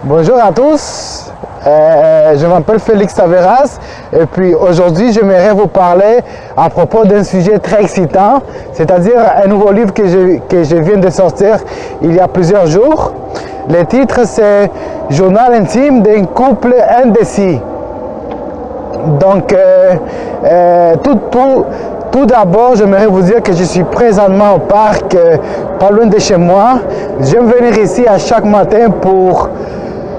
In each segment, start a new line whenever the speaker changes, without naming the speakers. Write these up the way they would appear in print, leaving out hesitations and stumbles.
Bonjour à tous, je m'appelle Félix Taveras et puis aujourd'hui j'aimerais vous parler à propos d'un sujet très excitant, c'est-à-dire un nouveau livre que je viens de sortir il y a plusieurs jours. Le titre c'est « Journal intime d'un couple indécis ». Donc tout d'abord, j'aimerais vous dire que je suis présentement au parc, pas loin de chez moi. J'aime venir ici à chaque matin pour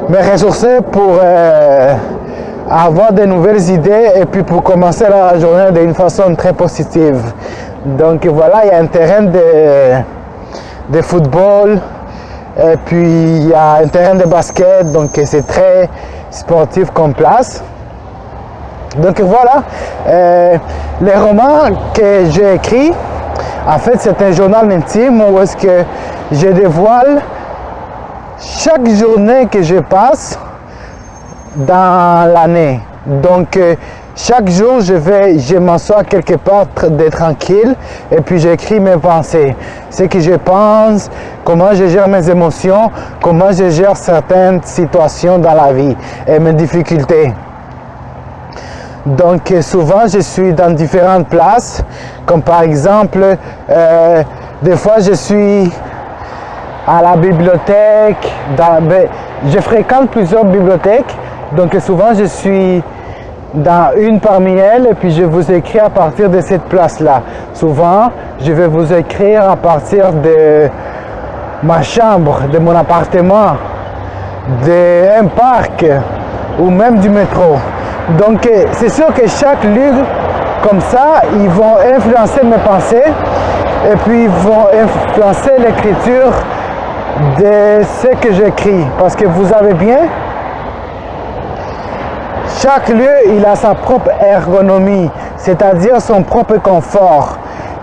me ressourcer, pour avoir de nouvelles idées et puis pour commencer la journée d'une façon très positive. Donc voilà, il y a un terrain de football et puis il y a un terrain de basket, donc c'est très sportif comme place. Donc voilà, les romans que j'ai écrits, en fait c'est un journal intime où est-ce que je dévoile chaque journée que je passe dans l'année. Donc chaque jour je m'assois quelque part de tranquille et puis j'écris mes pensées, ce que je pense, comment je gère mes émotions, comment je gère certaines situations dans la vie et mes difficultés. Donc souvent je suis dans différentes places, comme par exemple, des fois je suis à la bibliothèque, je fréquente plusieurs bibliothèques, donc souvent je suis dans une parmi elles et puis je vous écris à partir de cette place-là. Souvent je vais vous écrire à partir de ma chambre, de mon appartement, d'un parc ou même du métro. Donc c'est sûr que chaque livre comme ça, ils vont influencer mes pensées et puis ils vont influencer l'écriture de ce que j'écris. Parce que vous avez bien, chaque lieu il a sa propre ergonomie, c'est-à-dire son propre confort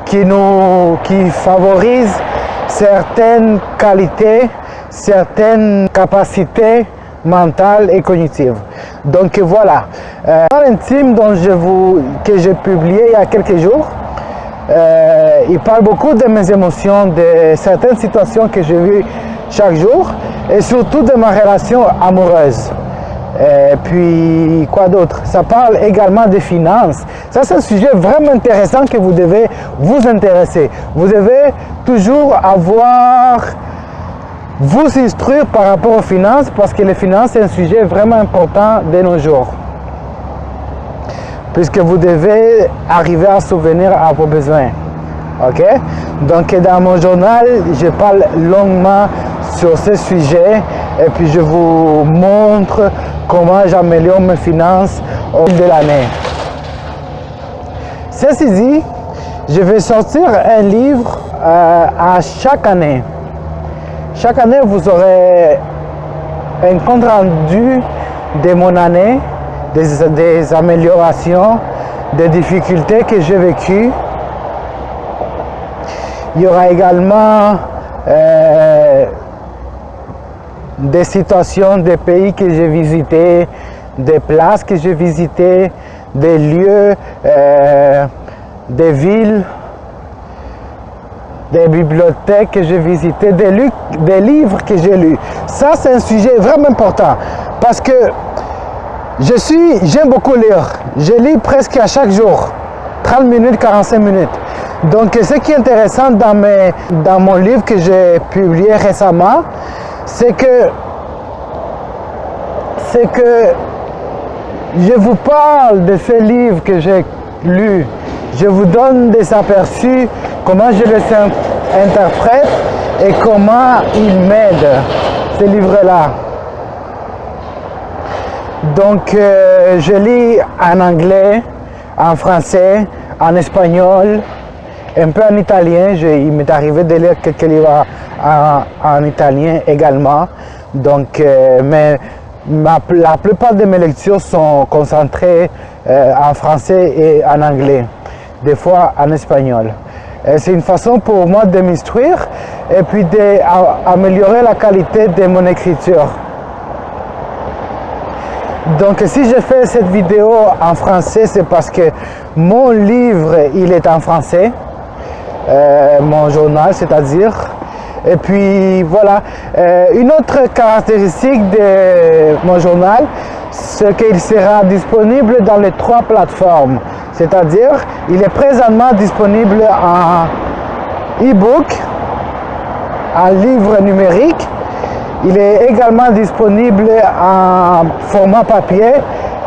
qui favorise certaines qualités, certaines capacités mentale et cognitive. Donc voilà, l'intime que j'ai publié il y a quelques jours, il parle beaucoup de mes émotions, de certaines situations que j'ai vues chaque jour et surtout de ma relation amoureuse. Et puis quoi d'autre? Ça parle également des finances. Ça c'est un sujet vraiment intéressant que vous devez vous intéresser. Vous devez toujours vous instruire par rapport aux finances parce que les finances c'est un sujet vraiment important de nos jours. Puisque vous devez arriver à subvenir à vos besoins. Ok? Donc dans mon journal, je parle longuement sur ce sujet et puis je vous montre comment j'améliore mes finances au fil de l'année. Ceci dit, je vais sortir un livre à chaque année. Chaque année, vous aurez un compte rendu de mon année, des améliorations, des difficultés que j'ai vécues. Il y aura également des situations des pays que j'ai visités, des places que j'ai visitées, des lieux, des villes, des bibliothèques que j'ai visitées, des livres que j'ai lus. Ça, c'est un sujet vraiment important parce que j'aime beaucoup lire. Je lis presque à chaque jour, 30 minutes, 45 minutes. Donc, ce qui est intéressant dans mon livre que j'ai publié récemment, c'est que je vous parle de ces livres que j'ai lus. Je vous donne des aperçus, comment je les interprète et comment ils m'aident, ces livres-là. Donc, je lis en anglais, en français, en espagnol, un peu en italien. Il m'est arrivé de lire quelques livres en italien également. Donc, mais la plupart de mes lectures sont concentrées en français et en anglais, des fois en espagnol. C'est une façon pour moi de m'instruire et puis d'améliorer la qualité de mon écriture. Donc si je fais cette vidéo en français, c'est parce que mon livre il est en français, mon journal c'est-à-dire, Et puis voilà, une autre caractéristique de mon journal, c'est qu'il sera disponible dans les 3 plateformes. C'est-à-dire, il est présentement disponible en e-book, en livre numérique. Il est également disponible en format papier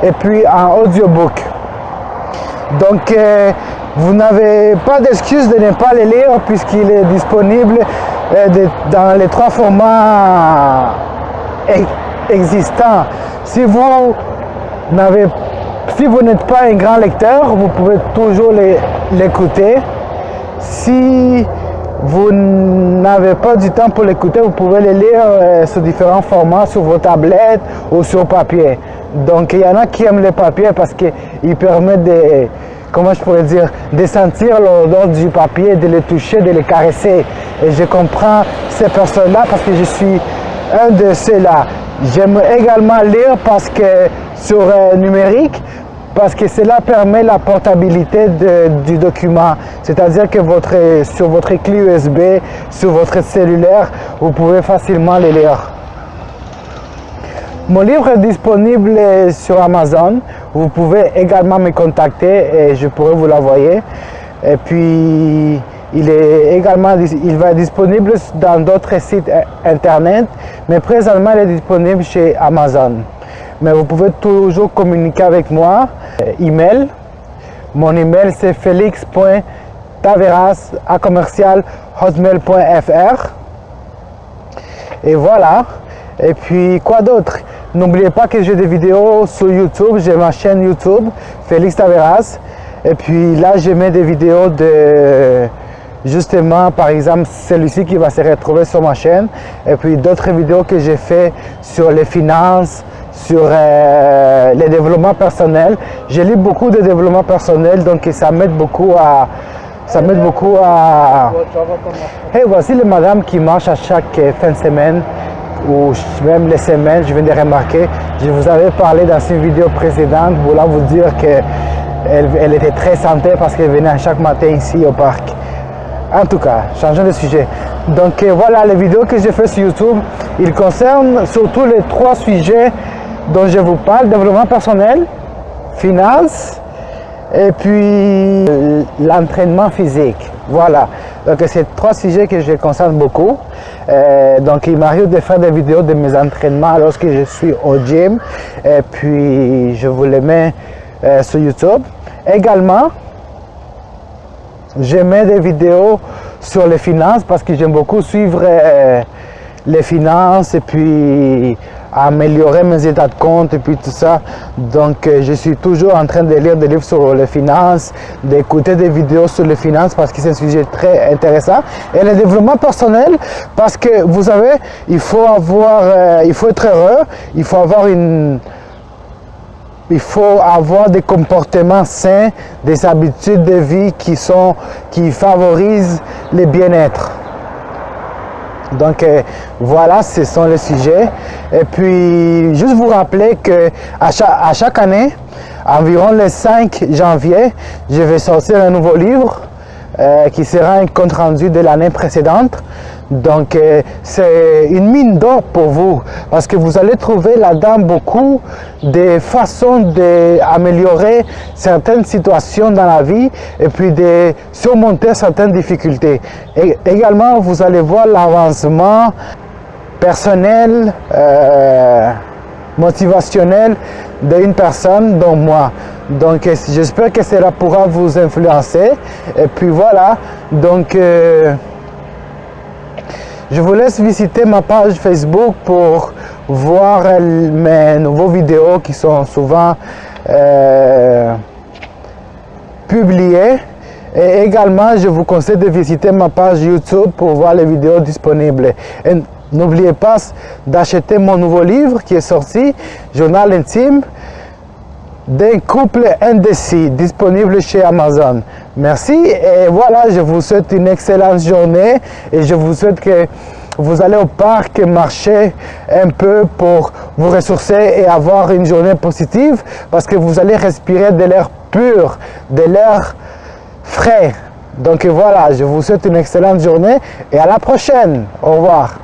et puis en audiobook. Donc, vous n'avez pas d'excuse de ne pas le lire puisqu'il est disponible dans les 3 formats existants. Si vous n'êtes pas un grand lecteur, vous pouvez toujours l'écouter. Si vous n'avez pas du temps pour l'écouter, vous pouvez le lire sur différents formats, sur vos tablettes ou sur papier. Donc il y en a qui aiment le papier parce qu'il permet de, comment je pourrais dire, de sentir l'odeur du papier, de le toucher, de le caresser. Et je comprends ces personnes-là parce que je suis un de ceux-là. J'aime également lire parce que sur numérique, parce que cela permet la portabilité du document. C'est-à-dire que sur votre clé USB, sur votre cellulaire, vous pouvez facilement le lire. Mon livre est disponible sur Amazon. Vous pouvez également me contacter et je pourrai vous l'envoyer. Et puis, il va être disponible dans d'autres sites internet, mais présentement, il est disponible chez Amazon. Mais vous pouvez toujours communiquer avec moi. Email. Mon email, c'est felix.taveras@hotmail.fr. Et voilà. Et puis, quoi d'autre? N'oubliez pas que j'ai des vidéos sur YouTube. J'ai ma chaîne YouTube, Félix Taveras. Et puis là, je mets des vidéos de, justement, par exemple, celui-ci qui va se retrouver sur ma chaîne. Et puis d'autres vidéos que j'ai fait sur les finances, sur les développements personnels. Je lis beaucoup de développement personnel, donc ça m'aide beaucoup à... Hey, voici les madames qui marchent à chaque fin de semaine, ou même les semaines, je viens de remarquer. Je vous avais parlé dans une vidéo précédente, voulant vous dire qu'elle était très santé parce qu'elle venait chaque matin ici au parc. En tout cas, changeons de sujet. Donc voilà, les vidéos que j'ai fait sur YouTube, ils concernent surtout les 3 sujets dont je vous parle: développement personnel, finances et puis l'entraînement physique. Voilà, donc c'est 3 sujets que je concerne beaucoup. Donc il m'arrive de faire des vidéos de mes entraînements lorsque je suis au gym et puis je vous les mets sur YouTube. Également, je mets des vidéos sur les finances parce que j'aime beaucoup suivre les finances et puis améliorer mes états de compte et puis tout ça. Donc je suis toujours en train de lire des livres sur les finances, d'écouter des vidéos sur les finances parce que c'est un sujet très intéressant. Et le développement personnel parce que vous savez, il faut être heureux, il faut avoir des comportements sains, des habitudes de vie qui favorisent le bien-être. Donc voilà, ce sont les sujets. Et puis, juste vous rappeler qu'à chaque année, environ le 5 janvier, je vais sortir un nouveau livre qui sera un compte rendu de l'année précédente. Donc c'est une mine d'or pour vous parce que vous allez trouver là-dedans beaucoup de façons d'améliorer certaines situations dans la vie et puis de surmonter certaines difficultés. Et également, vous allez voir l'avancement personnel, motivationnel d'une personne, dont moi. Donc j'espère que cela pourra vous influencer. Et puis voilà, donc je vous laisse visiter ma page Facebook pour voir mes nouveaux vidéos qui sont souvent publiées. Et également, je vous conseille de visiter ma page YouTube pour voir les vidéos disponibles. Et n'oubliez pas d'acheter mon nouveau livre qui est sorti, Journal intime d'un couple indécis, disponible chez Amazon. Merci et voilà, je vous souhaite une excellente journée et je vous souhaite que vous allez au parc marcher un peu pour vous ressourcer et avoir une journée positive parce que vous allez respirer de l'air pur, de l'air frais. Donc voilà, je vous souhaite une excellente journée et à la prochaine. Au revoir.